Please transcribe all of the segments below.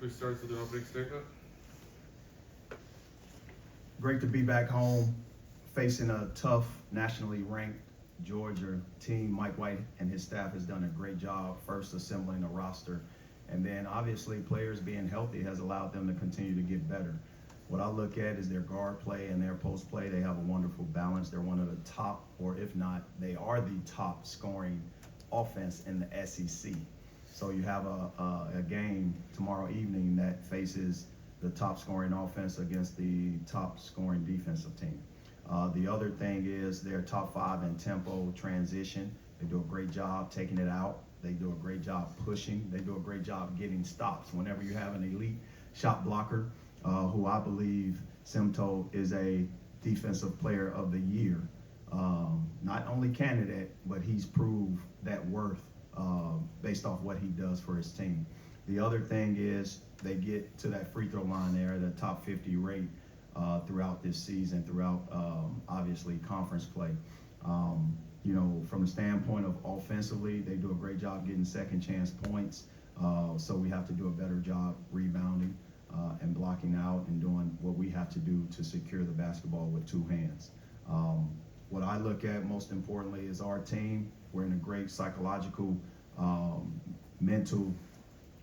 please start with an opening statement. Great to be back home, facing a tough, nationally ranked Georgia team. Mike White and his staff has done a great job first assembling a roster, and then obviously players being healthy has allowed them to continue to get better. What I look at is their guard play and their post play. They have a wonderful balance. They're one of the top, or if not, they are the top scoring offense in the SEC. So you have a game tomorrow evening that faces the top scoring offense against the top scoring defensive team. The other thing is they're top 5 in tempo transition. They do a great job taking it out. They do a great job pushing. They do a great job getting stops. Whenever you have an elite shot blocker, who I believe Simto is a defensive player of the year, not only candidate, but he's proved that worth based off what he does for his team. The other thing is they get to that free throw line there, the top 50 rate throughout this season, throughout obviously conference play. From the standpoint of offensively, they do a great job getting second chance points. So we have to do a better job rebounding and blocking out and doing what we have to do to secure the basketball with 2 hands. What I look at most importantly is our team. We're in a great psychological, mental,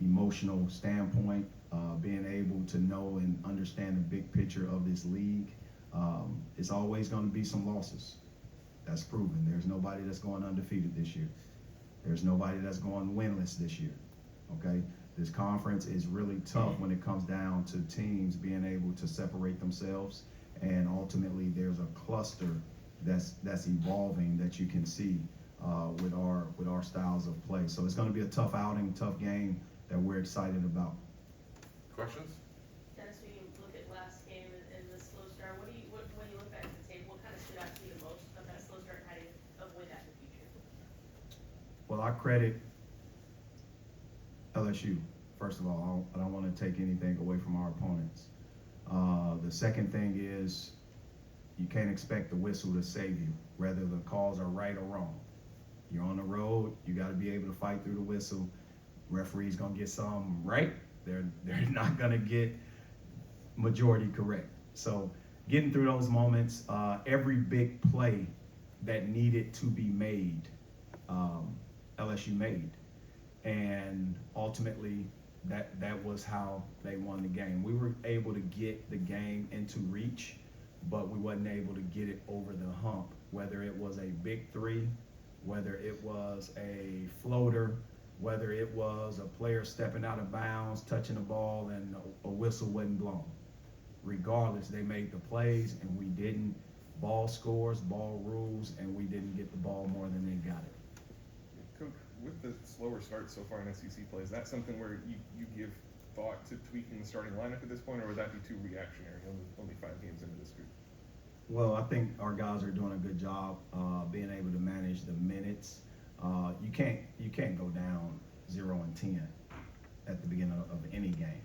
emotional standpoint, being able to know and understand the big picture of this league. It's always going to be some losses. That's proven. There's nobody that's going undefeated this year. There's nobody that's going winless this year. Okay? This conference is really tough when it comes down to teams being able to separate themselves, and ultimately there's a cluster that's evolving that you can see with our styles of play. So it's going to be a tough outing, tough game that we're excited about. Questions? Dennis, when you look at last game and the slow start, when you look back at the tape, what kind of stood out to you the most of that slow start and how do you avoid that in the future? Well, I credit LSU, first of all. I don't want to take anything away from our opponents. The second thing is you can't expect the whistle to save you, whether the calls are right or wrong. You're on the road, you got to be able to fight through the whistle. Referee's going to get some right. They're not going to get majority correct. So getting through those moments, every big play that needed to be made, LSU made. And ultimately, that was how they won the game. We were able to get the game into reach, but we wasn't able to get it over the hump, whether it was a big three, whether it was a floater, whether it was a player stepping out of bounds, touching the ball, and a whistle wasn't blown. Regardless, they made the plays, and we didn't. Ball scores, ball rules, and we didn't get the ball more than they got it. Coach, with the slower start so far in SEC play, is that something where you give thought to tweaking the starting lineup at this point, or would that be too reactionary, only 5 games into this group? Well, I think our guys are doing a good job being able to manage the minutes. You can't go down 0-10 at the beginning of any game.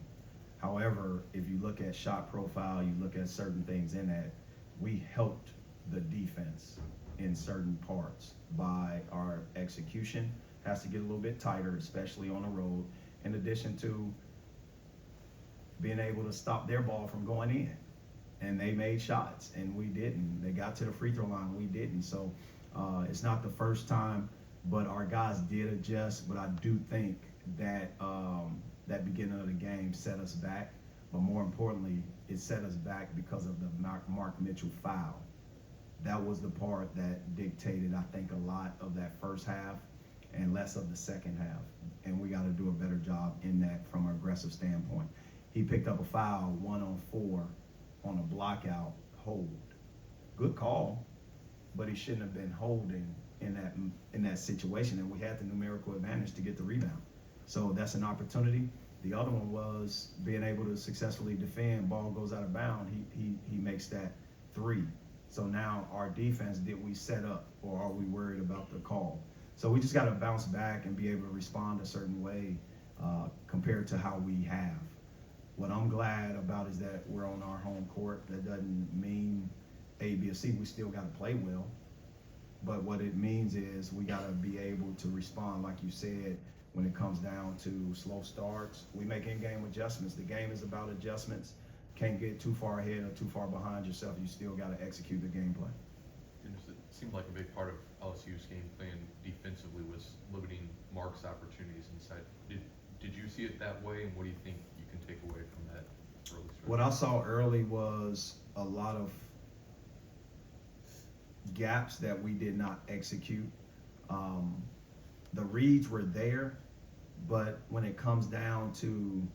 However, if you look at shot profile, you look at certain things in that, we helped the defense in certain parts by our execution. Has to get a little bit tighter, especially on the road, in addition to being able to stop their ball from going in. And they made shots, and we didn't. They got to the free throw line, we didn't. So it's not the first time, but our guys did adjust. But I do think that that beginning of the game set us back. But more importantly, it set us back because of the Mark Mitchell foul. That was the part that dictated, I think, a lot of that first half and less of the second half. And we got to do a better job in that from an aggressive standpoint. He picked up a foul 1-on-4 on a blockout hold. Good call, but he shouldn't have been holding in that situation, and we had the numerical advantage to get the rebound. So that's an opportunity. The other one was being able to successfully defend. Ball goes out of bounds. He makes that 3. So now our defense, did we set up, or are we worried about the call? So we just got to bounce back and be able to respond a certain way compared to how we have. What I'm glad about is that we're on our home court. That doesn't mean A, B, or C. We still got to play well. But what it means is we got to be able to respond, like you said, when it comes down to slow starts. We make in-game adjustments. The game is about adjustments. Can't get too far ahead or too far behind yourself. You still got to execute the game plan. It seemed like a big part of LSU's game plan defensively was limiting Mark's opportunities inside. Did you see it that way, and what do you think you can take away from that early stretch? What I saw early was a lot of gaps that we did not execute. The reads were there, but when it comes down to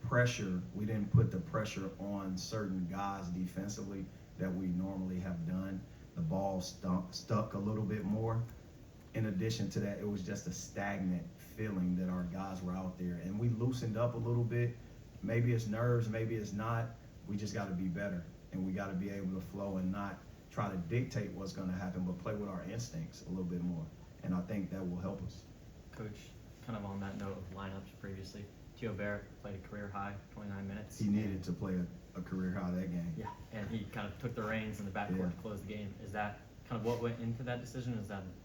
pressure, we didn't put the pressure on certain guys defensively that we normally have done. The ball stuck a little bit more. In addition to that, it was just a stagnant feeling that our guys were out there, and we loosened up a little bit. Maybe it's nerves, maybe it's not. We just got to be better, and we got to be able to flow and not try to dictate what's going to happen, but play with our instincts a little bit more. And I think that will help us. Coach, kind of on that note of lineups previously, Tio Barrett played a career high 29 minutes. He needed to play a career high that game. Yeah, and he kind of took the reins in the backcourt Yeah. to close the game. Is that kind of what went into that decision?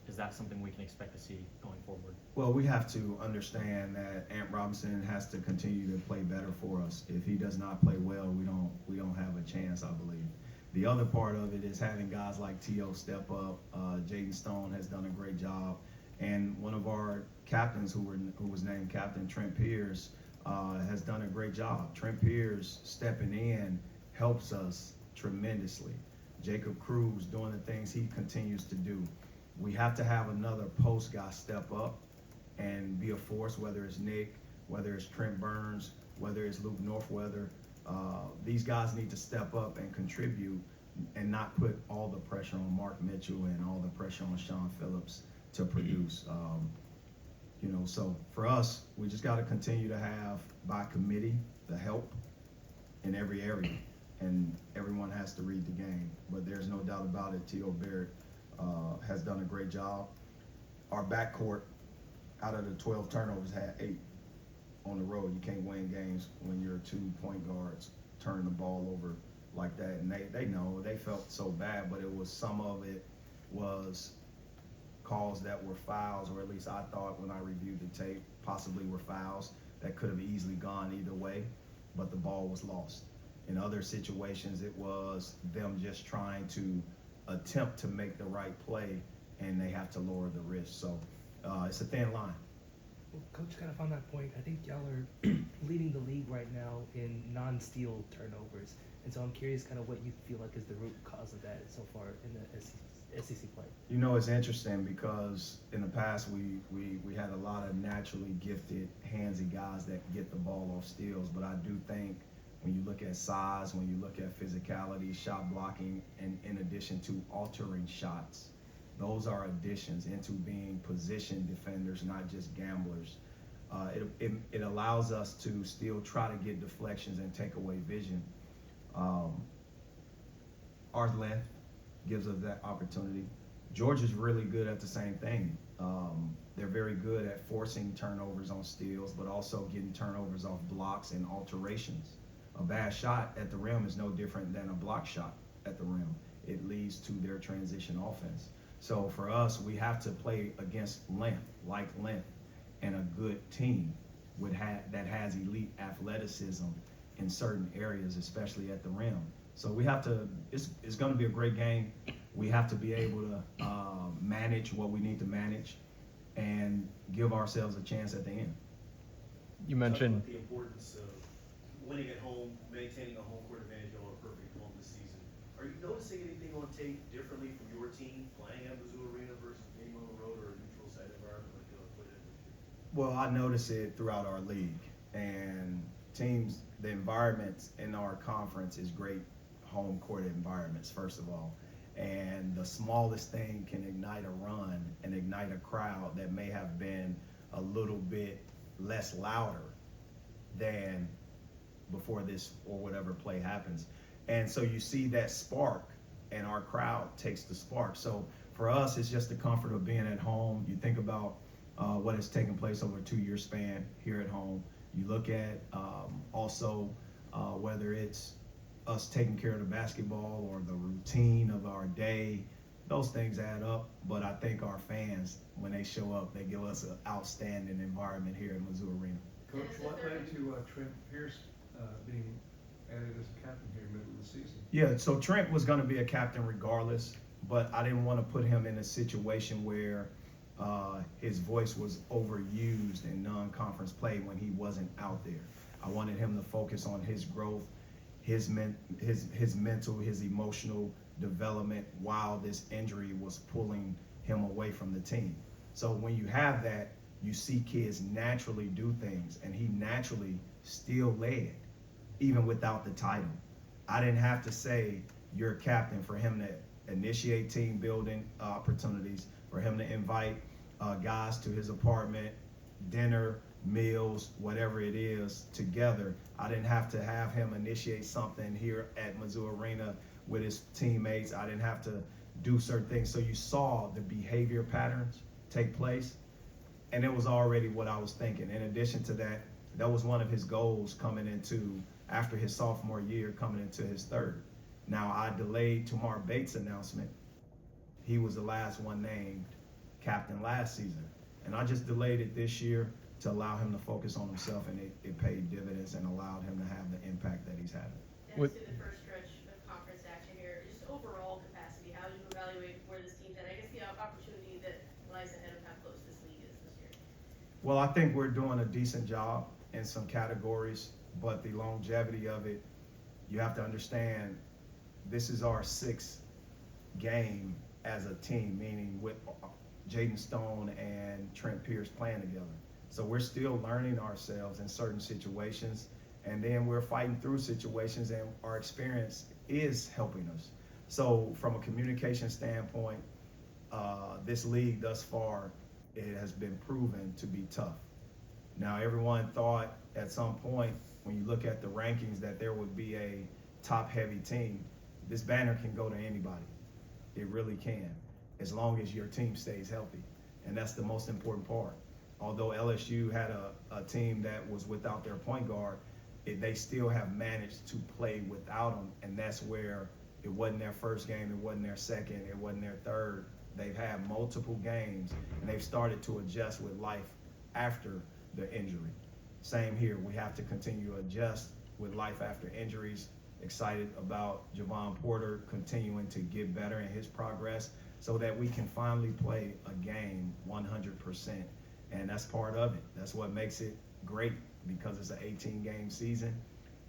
Is that something we can expect to see going forward? Well, we have to understand that Ant Robinson has to continue to play better for us. If he does not play well, we don't have a chance, I believe. The other part of it is having guys like T.O. step up. Jaden Stone has done a great job. And one of our captains who was named captain, Trent Pierce, has done a great job. Trent Pierce stepping in helps us tremendously. Jacob Cruz doing the things he continues to do. We have to have another post guy step up and be a force, whether it's Nick, whether it's Trent Burns, whether it's Luke Northweather. These guys need to step up and contribute and not put all the pressure on Mark Mitchell and all the pressure on Sean Phillips to produce. So for us, we just got to continue to have by committee the help in every area, and everyone has to read the game. But there's no doubt about it, T.O. Barrett has done a great job. Our backcourt, out of the 12 turnovers, had 8 on the road. You can't win games when your 2 point guards turn the ball over like that. And they know, they felt so bad, but some of it was calls that were fouls, or at least I thought when I reviewed the tape, possibly were fouls that could have easily gone either way, but the ball was lost. In other situations, it was them just trying to attempt to make the right play, and they have to lower the risk. So it's a thin line. Well, Coach, kind of on that point, I think y'all are leading the league right now in non-steal turnovers. And so I'm curious kind of what you feel like is the root cause of that so far in the SEC play. You know, it's interesting because in the past we had a lot of naturally gifted, handsy guys that get the ball off steals, but I do think when you look at size, when you look at physicality, shot blocking, and in addition to altering shots, those are additions into being position defenders, not just gamblers. It allows us to still try to get deflections and take away vision. Our length gives us that opportunity. Georgia's really good at the same thing. They're very good at forcing turnovers on steals, but also getting turnovers off blocks and alterations. A bad shot at the rim is no different than a block shot at the rim. It leads to their transition offense. So for us, we have to play against length, and a good team that has elite athleticism in certain areas, especially at the rim. So we have to, it's going to be a great game. We have to be able to manage what we need to manage and give ourselves a chance at the end. You mentioned the importance of winning at home, maintaining a home court advantage. Y'all are perfect at home this season. Are you noticing anything on tape differently from your team playing at Mizzou Arena versus being on the road or a neutral site environment like y'all played at this year? Well, I notice it throughout our league, and teams, the environments in our conference is great home court environments, first of all. And the smallest thing can ignite a run and ignite a crowd that may have been a little bit less louder than before this or whatever play happens. And so you see that spark, and our crowd takes the spark. So for us, it's just the comfort of being at home. You think about what has taken place over a 2-year span here at home. You look at also whether it's us taking care of the basketball or the routine of our day, those things add up. But I think our fans, when they show up, they give us an outstanding environment here at Mizzou Arena. Coach, what led to Trent Pierce being added as a captain here middle of the season? Yeah, so Trent was going to be a captain regardless, but I didn't want to put him in a situation where his voice was overused in non-conference play when he wasn't out there. I wanted him to focus on his growth, his mental, his emotional development while this injury was pulling him away from the team. So when you have that, you see kids naturally do things, and he naturally still led, even without the title. I didn't have to say you're a captain for him to initiate team building opportunities, for him to invite guys to his apartment, dinner, meals, whatever it is, together. I didn't have to have him initiate something here at Mizzou Arena with his teammates. I didn't have to do certain things. So you saw the behavior patterns take place, and it was already what I was thinking. In addition to that, that was one of his goals coming into, after his sophomore year, coming into his third. Now, I delayed Tamar Bates' announcement. He was the last one named captain last season. And I just delayed it this year to allow him to focus on himself, and it paid dividends and allowed him to have the impact that he's having. Next to the first stretch of conference action here, just overall capacity, how do you evaluate where this team's at? I guess the opportunity that lies ahead of how close this league is this year. Well, I think we're doing a decent job in some categories, but the longevity of it, you have to understand, this is our sixth game as a team, meaning with Jaden Stone and Trent Pierce playing together. So we're still learning ourselves in certain situations, and then we're fighting through situations, and our experience is helping us. So from a communication standpoint, this league thus far, it has been proven to be tough. Now, everyone thought at some point, when you look at the rankings, that there would be a top-heavy team. This banner can go to anybody. It really can, as long as your team stays healthy. And that's the most important part. Although LSU had a team that was without their point guard, they still have managed to play without them, and that's where it wasn't their first game, it wasn't their second, it wasn't their third. They've had multiple games, and they've started to adjust with life after the injury. Same here, we have to continue to adjust with life after injuries. Excited about Javon Porter continuing to get better in his progress so that we can finally play a game 100%. And that's part of it. That's what makes it great, because it's an 18-game season,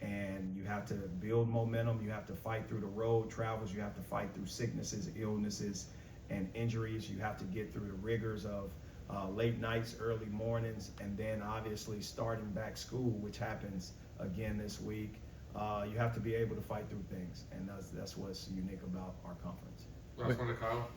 and you have to build momentum. You have to fight through the road travels. You have to fight through sicknesses, illnesses, and injuries. You have to get through the rigors of late nights, early mornings, and then obviously starting back school, which happens again this week. You have to be able to fight through things, and that's what's unique about our conference. Last one to Kyle.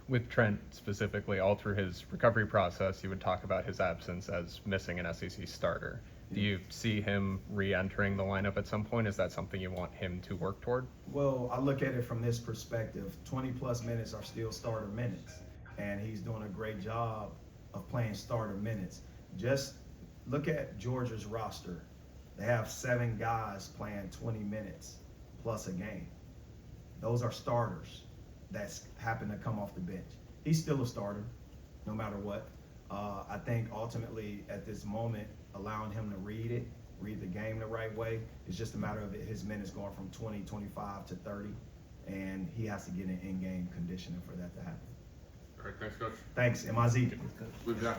With Trent specifically, all through his recovery process, you would talk about his absence as missing an SEC starter. Do you see him re-entering the lineup at some point? Is that something you want him to work toward? Well, I look at it from this perspective. 20-plus minutes are still starter minutes, and he's doing a great job of playing starter minutes. Just look at Georgia's roster. They have 7 guys playing 20 minutes plus a game. Those are starters that's happen to come off the bench. He's still a starter, no matter what. I think ultimately at this moment, allowing him to read the game the right way, it's just a matter of his minutes going from 20, 25 to 30, and he has to get in game conditioning for that to happen. All right, thanks, Coach. Thanks, MIZ. We've got